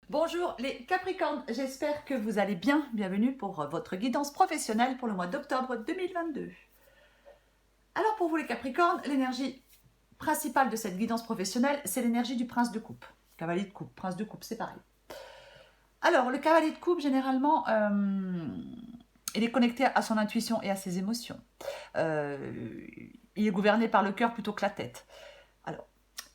Bonjour les Capricornes, j'espère que vous allez bien. Bienvenue pour votre guidance professionnelle pour le mois d'octobre 2022. Alors pour vous les Capricornes, l'énergie principale de cette guidance professionnelle, c'est l'énergie du prince de coupe. Cavalier de coupe, prince de coupe, c'est pareil. Alors le cavalier de coupe, généralement, il est connecté à son intuition et à ses émotions. Il est gouverné par le cœur plutôt que la tête. Alors,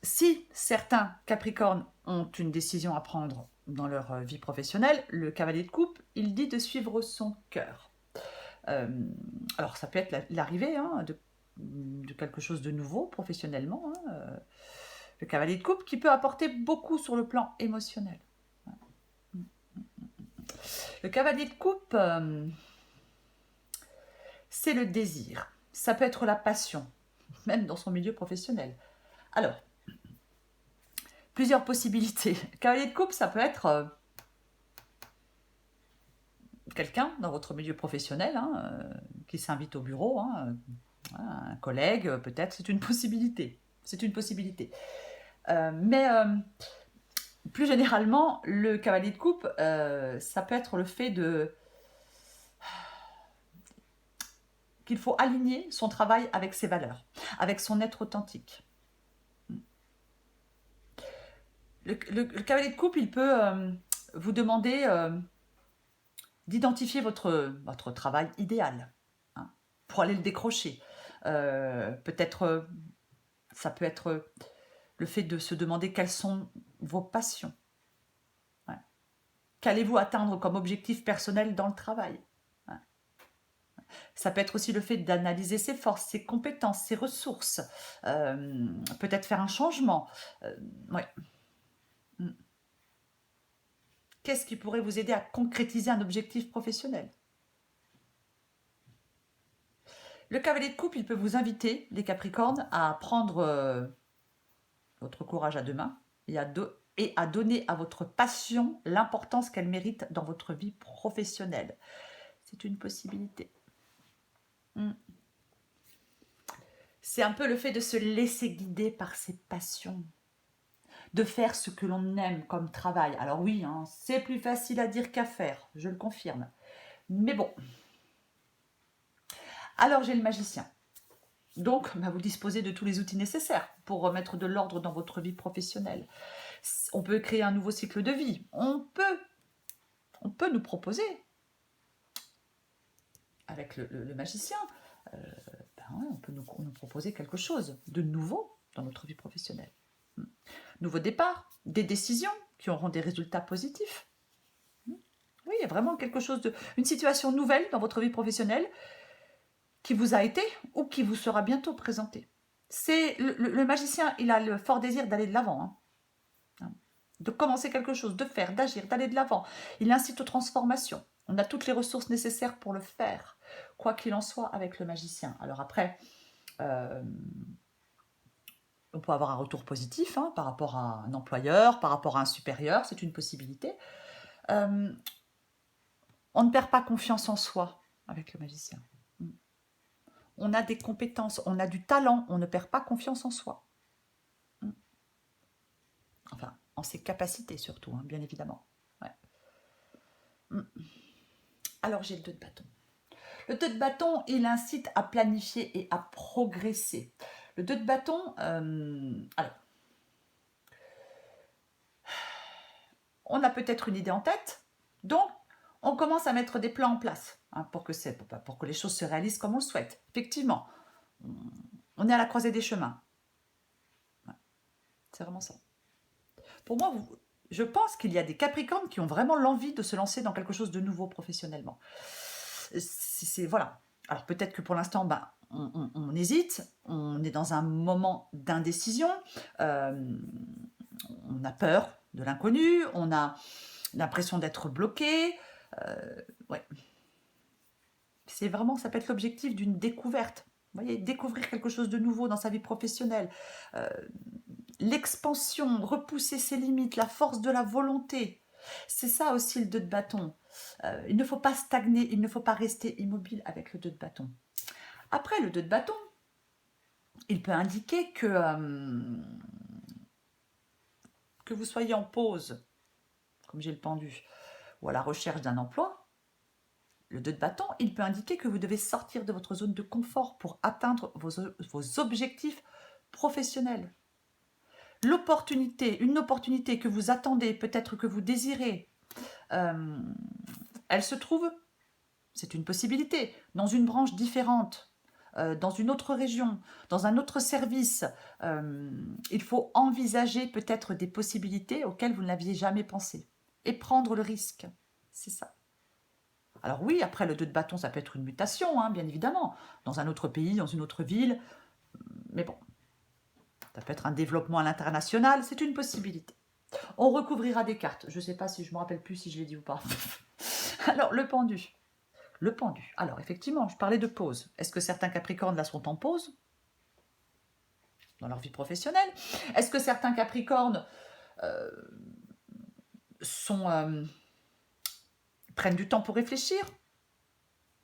si certains Capricornes ont une décision à prendre dans leur vie professionnelle, le cavalier de coupe, il dit de suivre son cœur. Euh, alors, ça peut être l'arrivée de quelque chose de nouveau professionnellement. Le cavalier de coupe qui peut apporter beaucoup sur le plan émotionnel. Le cavalier de coupe, c'est le désir. Ça peut être la passion, même dans son milieu professionnel. Alors, plusieurs possibilités. Cavalier de coupe, ça peut être quelqu'un dans votre milieu professionnel qui s'invite au bureau, un collègue peut-être, c'est une possibilité. C'est une possibilité. Mais plus généralement, le cavalier de coupe, ça peut être le fait qu'il faut aligner son travail avec ses valeurs, avec son être authentique. Le cavalier de coupe, il peut vous demander d'identifier votre travail idéal pour aller le décrocher. Peut-être, ça peut être le fait de se demander quelles sont vos passions. Ouais. Qu'allez-vous atteindre comme objectif personnel dans le travail? Ouais. Ça peut être aussi le fait d'analyser ses forces, ses compétences, ses ressources. Peut-être faire un changement. Ouais. Qu'est-ce qui pourrait vous aider à concrétiser un objectif professionnel? Le cavalier de coupe, il peut vous inviter, les Capricornes, à prendre votre courage à deux mains et à donner à votre passion l'importance qu'elle mérite dans votre vie professionnelle. C'est une possibilité. C'est un peu le fait de se laisser guider par ses passions, de faire ce que l'on aime comme travail. Alors oui, c'est plus facile à dire qu'à faire, je le confirme. Mais bon. Alors j'ai le magicien. Donc, vous disposez de tous les outils nécessaires pour remettre de l'ordre dans votre vie professionnelle. On peut créer un nouveau cycle de vie. On peut nous proposer, avec le magicien, on peut nous proposer quelque chose de nouveau dans notre vie professionnelle. Nouveau départ, des décisions qui auront des résultats positifs. Oui, il y a vraiment quelque chose une situation nouvelle dans votre vie professionnelle qui vous a été ou qui vous sera bientôt présentée. C'est le magicien, il a le fort désir d'aller de l'avant, de commencer quelque chose, de faire, d'agir, d'aller de l'avant. Il incite aux transformations. On a toutes les ressources nécessaires pour le faire, quoi qu'il en soit avec le magicien. Alors après, on peut avoir un retour positif par rapport à un employeur, par rapport à un supérieur, c'est une possibilité. On ne perd pas confiance en soi avec le magicien. On a des compétences, on a du talent, on ne perd pas confiance en soi. Enfin, en ses capacités surtout, bien évidemment. Ouais. Alors j'ai le 2 de bâton. Le 2 de bâton, il incite à planifier et à progresser. Le 2 de bâton, alors, on a peut-être une idée en tête, donc on commence à mettre des plans en place pour que les choses se réalisent comme on le souhaite. Effectivement, on est à la croisée des chemins. Ouais, c'est vraiment ça. Pour moi, je pense qu'il y a des Capricornes qui ont vraiment l'envie de se lancer dans quelque chose de nouveau professionnellement. Voilà. Alors peut-être que pour l'instant, on hésite, on est dans un moment d'indécision, on a peur de l'inconnu, on a l'impression d'être bloqué. Ouais. C'est vraiment, ça peut être l'objectif d'une découverte. Vous voyez, découvrir quelque chose de nouveau dans sa vie professionnelle. L'expansion, repousser ses limites, la force de la volonté. C'est ça aussi le 2 de bâton. Il ne faut pas stagner, il ne faut pas rester immobile avec le 2 de bâton. Après, le 2 de bâton, il peut indiquer que vous soyez en pause, comme j'ai le pendu, ou à la recherche d'un emploi, le 2 de bâton, il peut indiquer que vous devez sortir de votre zone de confort pour atteindre vos objectifs professionnels. L'opportunité, une opportunité que vous attendez, peut-être que vous désirez, elle se trouve, c'est une possibilité, dans une branche différente, dans une autre région, dans un autre service. Il faut envisager peut-être des possibilités auxquelles vous n'aviez jamais pensé et prendre le risque. C'est ça. Alors oui, après le 2 de bâton, ça peut être une mutation, hein, bien évidemment, dans un autre pays, dans une autre ville, mais bon, ça peut être un développement à l'international, c'est une possibilité. On recouvrira des cartes, je ne sais pas si je me rappelle plus si je l'ai dit ou pas. Alors, le pendu. Le pendu. Alors, effectivement, je parlais de pause. Est-ce que certains Capricornes, là, sont en pause dans leur vie professionnelle? Est-ce que certains Capricornes prennent du temps pour réfléchir?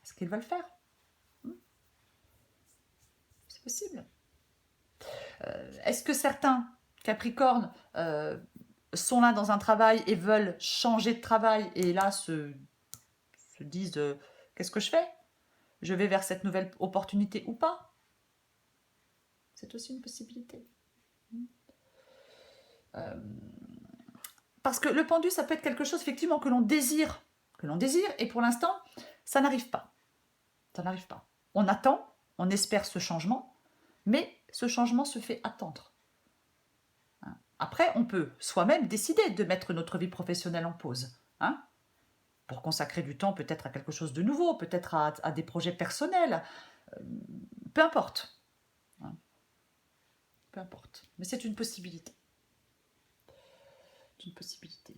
Est-ce qu'ils veulent faire? C'est possible. Est-ce que certains Capricornes sont là dans un travail et veulent changer de travail et là se disent qu'est-ce que je fais? Je vais vers cette nouvelle opportunité ou pas? C'est aussi une possibilité. Parce que le pendu, ça peut être quelque chose effectivement que l'on désire, et pour l'instant, ça n'arrive pas. Ça n'arrive pas. On attend, on espère ce changement, mais ce changement se fait attendre. Après, on peut soi-même décider de mettre notre vie professionnelle en pause, hein, pour consacrer du temps peut-être à quelque chose de nouveau, peut-être à des projets personnels, peu importe. Hein. Peu importe. Mais c'est une possibilité. C'est une possibilité.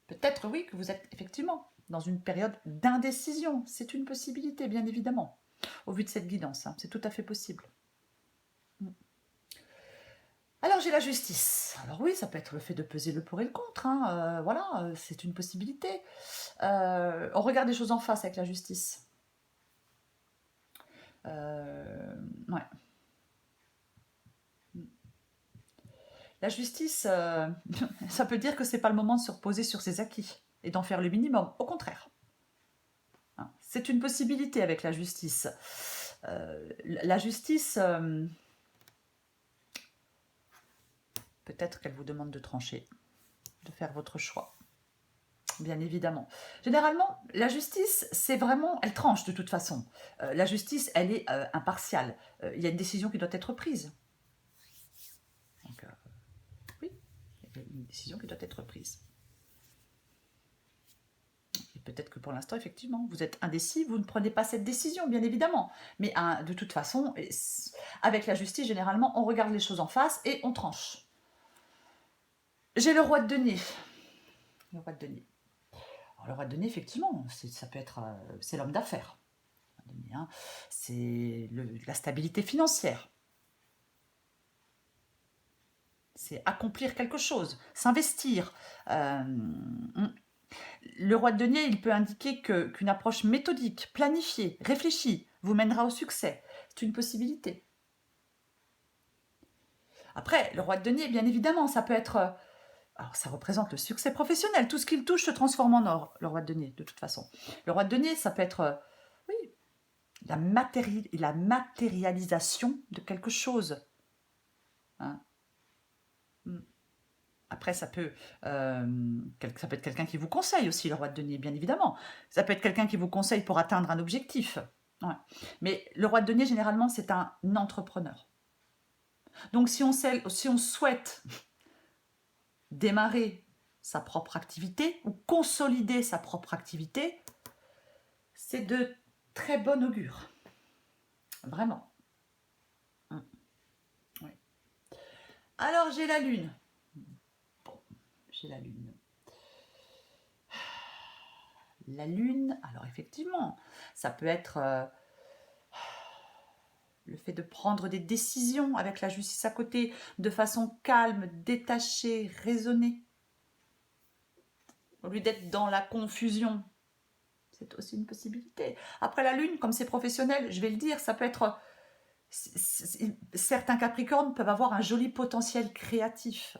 Peut-être, oui, que vous êtes effectivement dans une période d'indécision. C'est une possibilité, bien évidemment, au vu de cette guidance. Hein. C'est tout à fait possible. Alors, j'ai la justice. Alors oui, ça peut être le fait de peser le pour et le contre. Hein. Voilà, c'est une possibilité. On regarde les choses en face avec la justice. Ouais. La justice, ça peut dire que c'est pas le moment de se reposer sur ses acquis et d'en faire le minimum. Au contraire. Hein. C'est une possibilité avec la justice. La justice... peut-être qu'elle vous demande de trancher, de faire votre choix, bien évidemment. Généralement, la justice, c'est vraiment... Elle tranche de toute façon. La justice, elle est impartiale. Il y a une décision qui doit être prise. Donc, oui, il y a une décision qui doit être prise. Et peut-être que pour l'instant, effectivement, vous êtes indécis, vous ne prenez pas cette décision, bien évidemment. Mais de toute façon, avec la justice, généralement, on regarde les choses en face et on tranche. J'ai le roi de denier. Le roi de denier. Alors, le roi de denier, effectivement, ça peut être, c'est l'homme d'affaires. Hein, c'est la stabilité financière. C'est accomplir quelque chose, s'investir. Le roi de denier, il peut indiquer qu'une approche méthodique, planifiée, réfléchie, vous mènera au succès. C'est une possibilité. Après, le roi de denier, bien évidemment, ça peut être... alors, ça représente le succès professionnel. Tout ce qu'il touche se transforme en or, le roi de denier, de toute façon. Le roi de denier, ça peut être, oui, la matérialisation de quelque chose. Hein. Après, ça peut être quelqu'un qui vous conseille aussi, le roi de denier, bien évidemment. Ça peut être quelqu'un qui vous conseille pour atteindre un objectif. Ouais. Mais le roi de denier, généralement, c'est un entrepreneur. Donc, si on souhaite démarrer sa propre activité ou consolider sa propre activité, c'est de très bon augure. Vraiment. Oui. Alors, j'ai la lune. Bon, j'ai la lune. La lune, alors effectivement, ça peut être le fait de prendre des décisions avec la justice à côté, de façon calme, détachée, raisonnée. Au lieu d'être dans la confusion. C'est aussi une possibilité. Après la lune, comme c'est professionnel, je vais le dire, ça peut être... certains Capricornes peuvent avoir un joli potentiel créatif.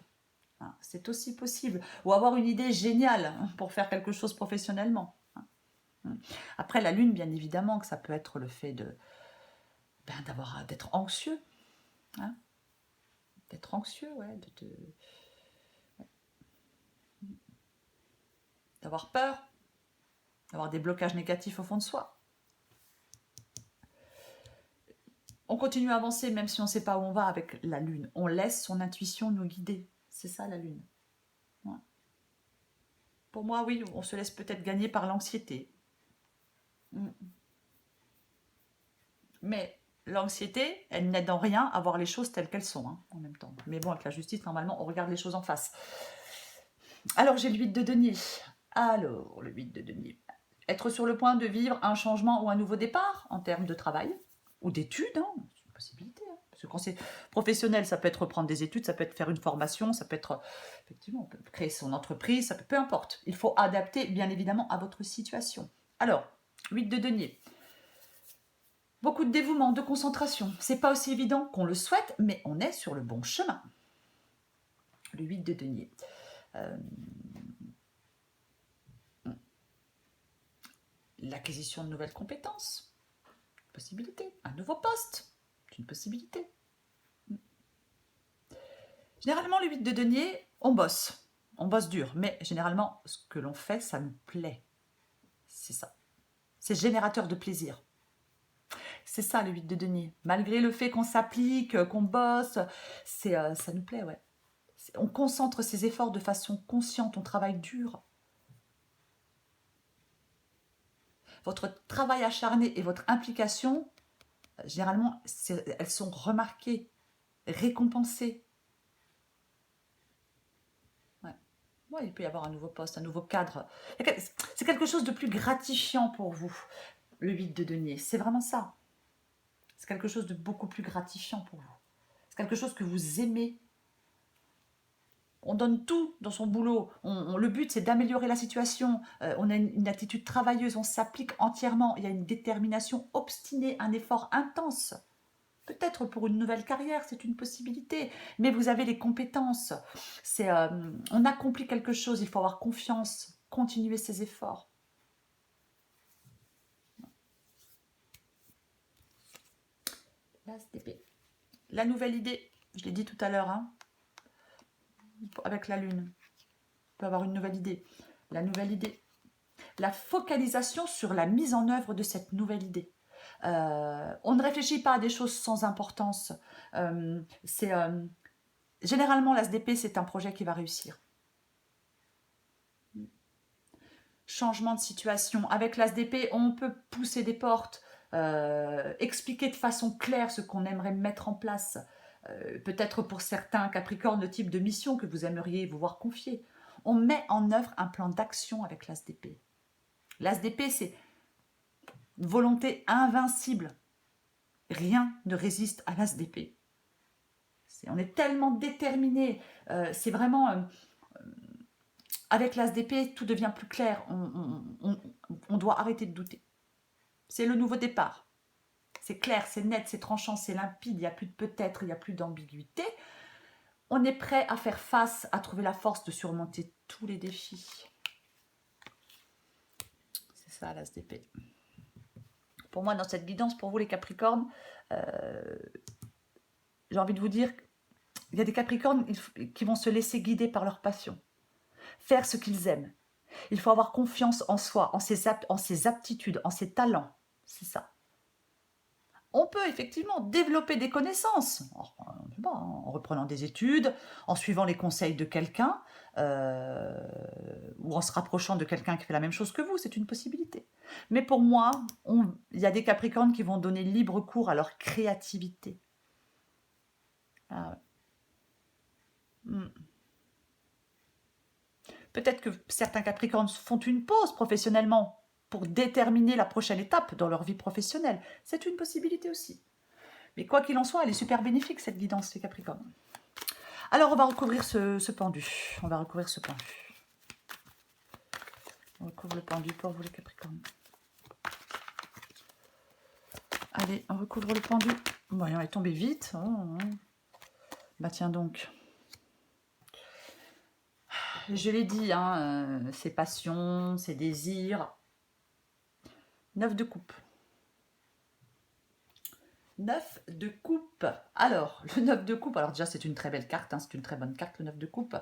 hein. C'est aussi possible. Ou avoir une idée géniale hein, pour faire quelque chose professionnellement. Hein. Après, la lune, bien évidemment, que ça peut être le fait de d'être anxieux. Hein. D'être anxieux, ouais. D'avoir peur. D'avoir des blocages négatifs au fond de soi. On continue à avancer même si on ne sait pas où on va avec la lune. On laisse son intuition nous guider. C'est ça la lune. Ouais. Pour moi, oui, on se laisse peut-être gagner par l'anxiété. Mais l'anxiété, elle n'aide en rien à voir les choses telles qu'elles sont, hein, en même temps. Mais bon, avec la justice, normalement, on regarde les choses en face. Alors, j'ai le 8 de denier. Alors, le 8 de denier. Être sur le point de vivre un changement ou un nouveau départ en termes de travail ou d'études, hein, c'est une possibilité. Hein. Parce que quand c'est professionnel, ça peut être reprendre des études, ça peut être faire une formation, ça peut être, effectivement, on peut créer son entreprise, ça peut, peu importe. Il faut adapter, bien évidemment, à votre situation. Alors, 8 de denier. Beaucoup de dévouement, de concentration. C'est pas aussi évident qu'on le souhaite, mais on est sur le bon chemin. Le 8 de denier. L'acquisition de nouvelles compétences. Possibilité. Un nouveau poste. C'est une possibilité. Généralement, le 8 de denier, on bosse. On bosse dur. Mais généralement, ce que l'on fait, ça nous plaît. C'est ça. C'est générateur de plaisir. C'est ça le 8 de denier. Malgré le fait qu'on s'applique, qu'on bosse, ça nous plaît, ouais. On concentre ses efforts de façon consciente, on travaille dur. Votre travail acharné et votre implication, généralement, elles sont remarquées, récompensées. Ouais. Ouais, il peut y avoir un nouveau poste, un nouveau cadre. C'est quelque chose de plus gratifiant pour vous, le 8 de denier. C'est vraiment ça. C'est quelque chose de beaucoup plus gratifiant pour vous. C'est quelque chose que vous aimez. On donne tout dans son boulot. Le but, c'est d'améliorer la situation. On a une attitude travailleuse, on s'applique entièrement. Il y a une détermination obstinée, un effort intense. Peut-être pour une nouvelle carrière, c'est une possibilité. Mais vous avez les compétences. On accomplit quelque chose, il faut avoir confiance, continuer ses efforts. L'as d'épée. La nouvelle idée, je l'ai dit tout à l'heure, hein, avec la lune. On peut avoir une nouvelle idée. La nouvelle idée. La focalisation sur la mise en œuvre de cette nouvelle idée. On ne réfléchit pas à des choses sans importance. Généralement, l'ASDP, c'est un projet qui va réussir. Changement de situation. Avec l'ASDP, on peut pousser des portes, expliquer de façon claire ce qu'on aimerait mettre en place. Peut-être pour certains Capricornes, le type de mission que vous aimeriez vous voir confier. On met en œuvre un plan d'action avec l'ASDP. L'ASDP, c'est une volonté invincible. Rien ne résiste à l'ASDP. On est tellement déterminé. C'est vraiment... avec l'ASDP, tout devient plus clair. On doit arrêter de douter. C'est le nouveau départ. C'est clair, c'est net, c'est tranchant, c'est limpide. Il n'y a plus de peut-être, il n'y a plus d'ambiguïté. On est prêt à faire face, à trouver la force de surmonter tous les défis. C'est ça l'ASDP. Pour moi, dans cette guidance, pour vous les Capricornes, j'ai envie de vous dire, il y a des Capricornes qui vont se laisser guider par leur passion. Faire ce qu'ils aiment. Il faut avoir confiance en soi, en ses aptitudes, en ses talents. C'est ça. On peut effectivement développer des connaissances en reprenant des études, en suivant les conseils de quelqu'un ou en se rapprochant de quelqu'un qui fait la même chose que vous, c'est une possibilité. Mais pour moi, il y a des Capricornes qui vont donner libre cours à leur créativité. Ah ouais. Peut-être que certains Capricornes font une pause professionnellement pour déterminer la prochaine étape dans leur vie professionnelle. C'est une possibilité aussi. Mais quoi qu'il en soit, elle est super bénéfique, cette guidance, les Capricornes. Alors, on va recouvrir ce pendu. On va recouvrir ce pendu. On recouvre le pendu pour vous, les Capricornes. Allez, on recouvre le pendu. Bon, on est tombé vite. Oh. Bah tiens donc. je l'ai dit, hein, ses passions, ses désirs. 9 de coupe. 9 de coupe. Alors, le 9 de coupe, alors déjà c'est une très belle carte, hein, c'est une très bonne carte, le 9 de coupe.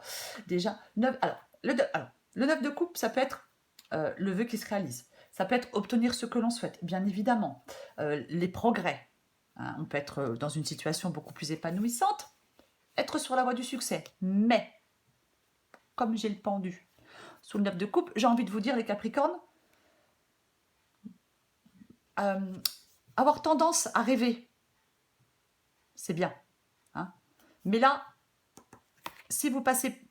Déjà, 9, alors, le 9 de coupe, ça peut être le vœu qui se réalise. Ça peut être obtenir ce que l'on souhaite, bien évidemment. Les progrès. Hein, on peut être dans une situation beaucoup plus épanouissante, être sur la voie du succès. Mais, comme j'ai le pendu sous le 9 de coupe, j'ai envie de vous dire, les Capricornes, avoir tendance à rêver, c'est bien. Hein. Mais là, si vous passez...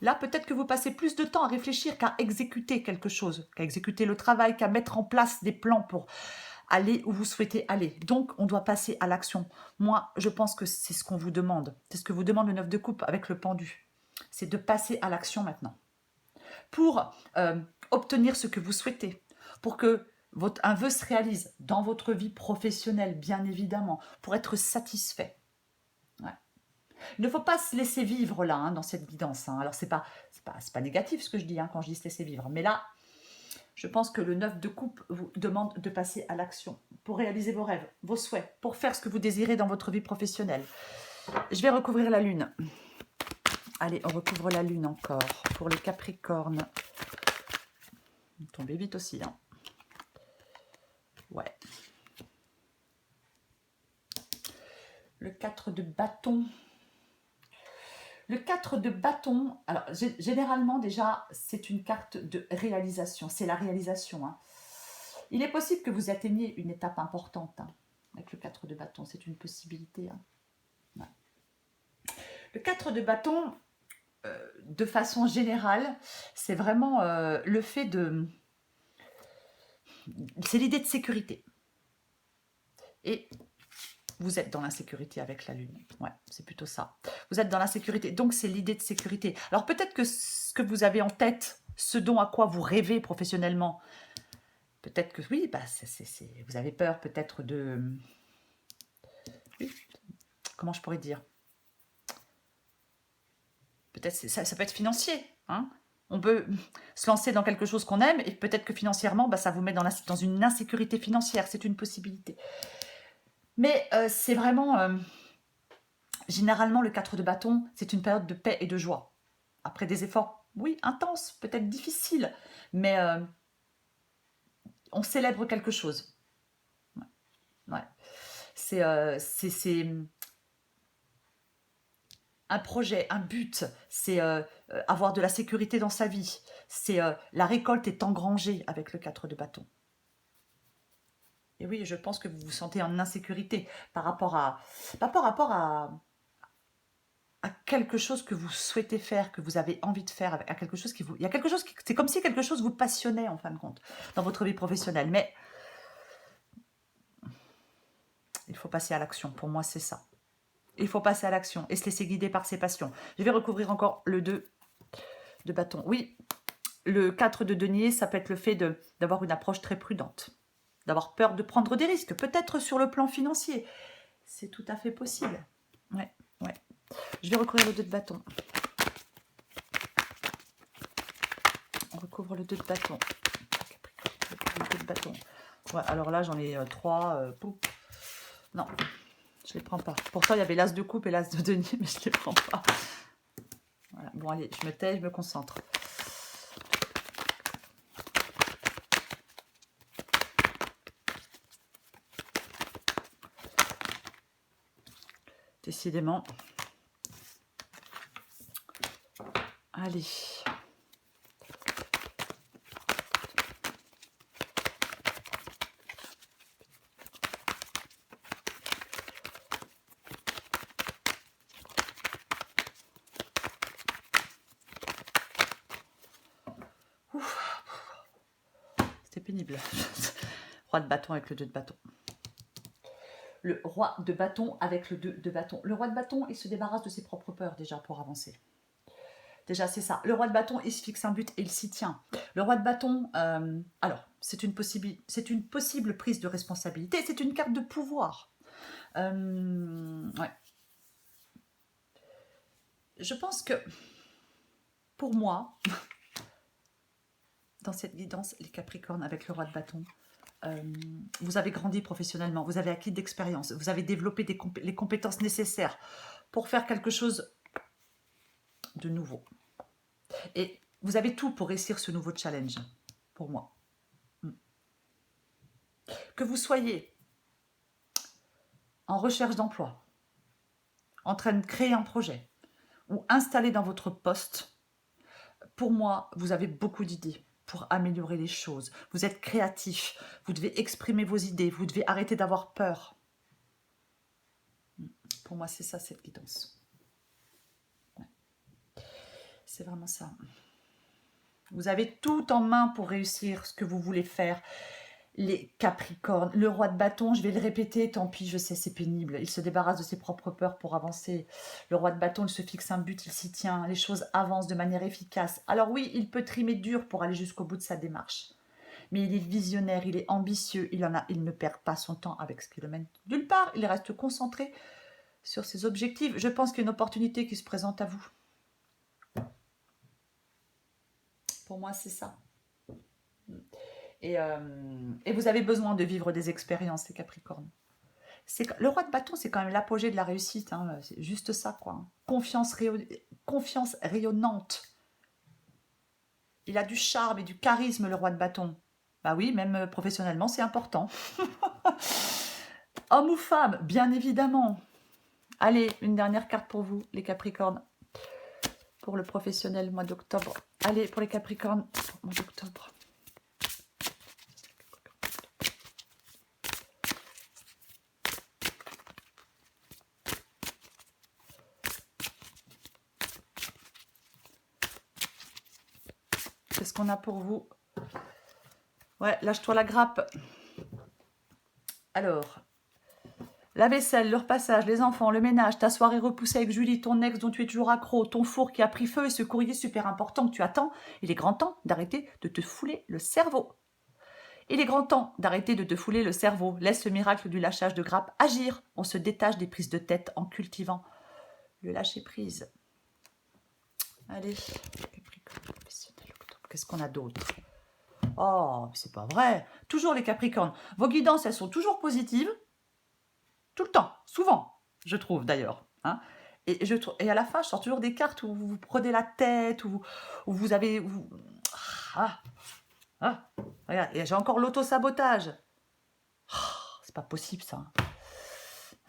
Là, peut-être que vous passez plus de temps à réfléchir qu'à exécuter quelque chose, qu'à exécuter le travail, qu'à mettre en place des plans pour aller où vous souhaitez aller. Donc, on doit passer à l'action. Moi, je pense que c'est ce qu'on vous demande. C'est ce que vous demande le 9 de coupe avec le pendu. C'est de passer à l'action maintenant. Pour obtenir ce que vous souhaitez. Pour que un vœu se réalise dans votre vie professionnelle, bien évidemment. Pour être satisfait. Ouais. Il ne faut pas se laisser vivre là, hein, dans cette guidance. Hein. Alors, c'est pas négatif ce que je dis hein, quand je dis se laisser vivre. Mais là, je pense que le 9 de coupe vous demande de passer à l'action pour réaliser vos rêves, vos souhaits, pour faire ce que vous désirez dans votre vie professionnelle. Je vais recouvrir la lune. Allez, on recouvre la lune encore pour les Capricornes. Tombez vite aussi. Hein. Ouais. Le 4 de bâton. Le 4 de bâton, alors généralement déjà, c'est une carte de réalisation. C'est la réalisation. Hein. Il est possible que vous atteigniez une étape importante hein, avec le 4 de bâton. C'est une possibilité. Hein. Ouais. Le 4 de bâton, de façon générale, c'est vraiment le fait de... C'est l'idée de sécurité. Et... vous êtes dans l'insécurité avec la lune. Ouais, c'est plutôt ça. Vous êtes dans l'insécurité. Donc, c'est l'idée de sécurité. Alors, peut-être que ce que vous avez en tête, ce dont à quoi vous rêvez professionnellement, peut-être que oui, bah, vous avez peur peut-être de... Oui, comment je pourrais dire? Peut-être ça peut être financier. Hein, on peut se lancer dans quelque chose qu'on aime et peut-être que financièrement, bah, ça vous met dans une insécurité financière. C'est une possibilité. Mais c'est vraiment... généralement, le 4 de bâton, c'est une période de paix et de joie. Après des efforts, oui, intenses, peut-être difficiles, mais on célèbre quelque chose. Ouais. Ouais. C'est un projet, un but, c'est avoir de la sécurité dans sa vie. C'est la récolte est engrangée avec le 4 de bâton. Et oui, je pense que vous vous sentez en insécurité par rapport à quelque chose que vous souhaitez faire, que vous avez envie de faire, à quelque chose qui vous... Il y a quelque chose qui... C'est comme si quelque chose vous passionnait, en fin de compte, dans votre vie professionnelle. Mais il faut passer à l'action. Pour moi, c'est ça. Il faut passer à l'action et se laisser guider par ses passions. Je vais recouvrir encore le 2 de bâton. Oui, le 4 de denier, ça peut être le fait d'avoir une approche très prudente, d'avoir peur de prendre des risques, peut-être sur le plan financier. C'est tout à fait possible. Ouais, ouais. Je vais recouvrir le 2 de bâton. On recouvre le 2 de bâton. Le 2 de bâton. Ouais, alors là, j'en ai 3. Non, je les prends pas. Pourtant, il y avait l'as de coupe et l'as de denier, mais je les prends pas. Voilà. Bon, allez, je me tais, je me concentre. Décidément. Allez. C'était pénible. Roi de bâton avec le 2 de bâton. Le roi de bâton avec le 2 de bâton. Le roi de bâton, il se débarrasse de ses propres peurs déjà pour avancer. Déjà, c'est ça. Le roi de bâton, il se fixe un but et il s'y tient. Le roi de bâton, alors, c'est une possible prise de responsabilité. C'est une carte de pouvoir. Ouais. Je pense que pour moi, dans cette guidance, les Capricornes, avec le roi de bâton, vous avez grandi professionnellement, vous avez acquis d'expérience, vous avez développé les compétences nécessaires pour faire quelque chose de nouveau. Et vous avez tout pour réussir ce nouveau challenge, pour moi. Que vous soyez en recherche d'emploi, en train de créer un projet ou installé dans votre poste, pour moi, vous avez beaucoup d'idées pour améliorer les choses. Vous êtes créatif, vous devez exprimer vos idées, vous devez arrêter d'avoir peur. Pour moi, c'est ça, cette guidance. Ouais. C'est vraiment ça. Vous avez tout en main pour réussir ce que vous voulez faire. Les Capricornes, le roi de bâton, je vais le répéter, tant pis, je sais, c'est pénible. Il se débarrasse de ses propres peurs pour avancer. Le roi de bâton, il se fixe un but, il s'y tient. Les choses avancent de manière efficace. Alors oui, il peut trimer dur pour aller jusqu'au bout de sa démarche. Mais il est visionnaire, il est ambitieux, il ne perd pas son temps avec ce qui le mène nulle part. Il reste concentré sur ses objectifs. Je pense qu'il y a une opportunité qui se présente à vous. Pour moi, c'est ça. Et vous avez besoin de vivre des expériences, les Capricornes. Le roi de bâton, c'est quand même l'apogée de la réussite. Hein. C'est juste ça, quoi. Confiance rayonnante. Il a du charme et du charisme, le roi de bâton. Bah oui, même professionnellement, c'est important. Homme ou femme, bien évidemment. Allez, une dernière carte pour vous, les Capricornes. Pour le professionnel, mois d'octobre. Allez, pour les Capricornes, mois d'octobre. Qu'est-ce qu'on a pour vous? Ouais, lâche-toi la grappe. Alors, la vaisselle, le repassage, les enfants, le ménage, ta soirée repoussée avec Julie, ton ex dont tu es toujours accro, ton four qui a pris feu et ce courrier super important que tu attends. Il est grand temps d'arrêter de te fouler le cerveau. Il est grand temps d'arrêter de te fouler le cerveau. Laisse le miracle du lâchage de grappe agir. On se détache des prises de tête en cultivant le lâcher-prise. Allez, Capricorne professionnel octobre. Qu'est-ce qu'on a d'autre? Oh, c'est pas vrai. Toujours les Capricornes. Vos guidances, elles sont toujours positives. Tout le temps, souvent, je trouve d'ailleurs. Hein. Et à la fin, je sors toujours des cartes où vous prenez la tête, où vous avez... regarde, j'ai encore l'auto-sabotage. C'est pas possible ça.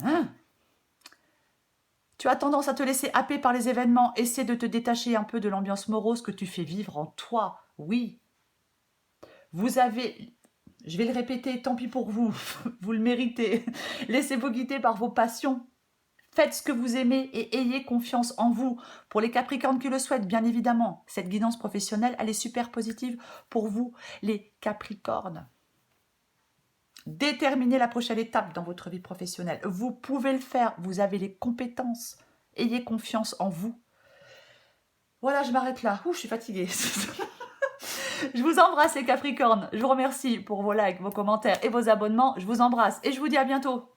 Hein? Tu as tendance à te laisser happer par les événements. Essaie de te détacher un peu de l'ambiance morose que tu fais vivre en toi. Oui. Vous avez... Je vais le répéter, tant pis pour vous. Vous le méritez. Laissez-vous guider par vos passions. Faites ce que vous aimez et ayez confiance en vous. Pour les Capricornes qui le souhaitent, bien évidemment, cette guidance professionnelle, elle est super positive pour vous, les Capricornes. Déterminez la prochaine étape dans votre vie professionnelle. Vous pouvez le faire, vous avez les compétences. Ayez confiance en vous. Voilà, je m'arrête là. Ouh, je suis fatiguée. Je vous embrasse les Capricornes. Je vous remercie pour vos likes, vos commentaires et vos abonnements. Je vous embrasse et je vous dis à bientôt.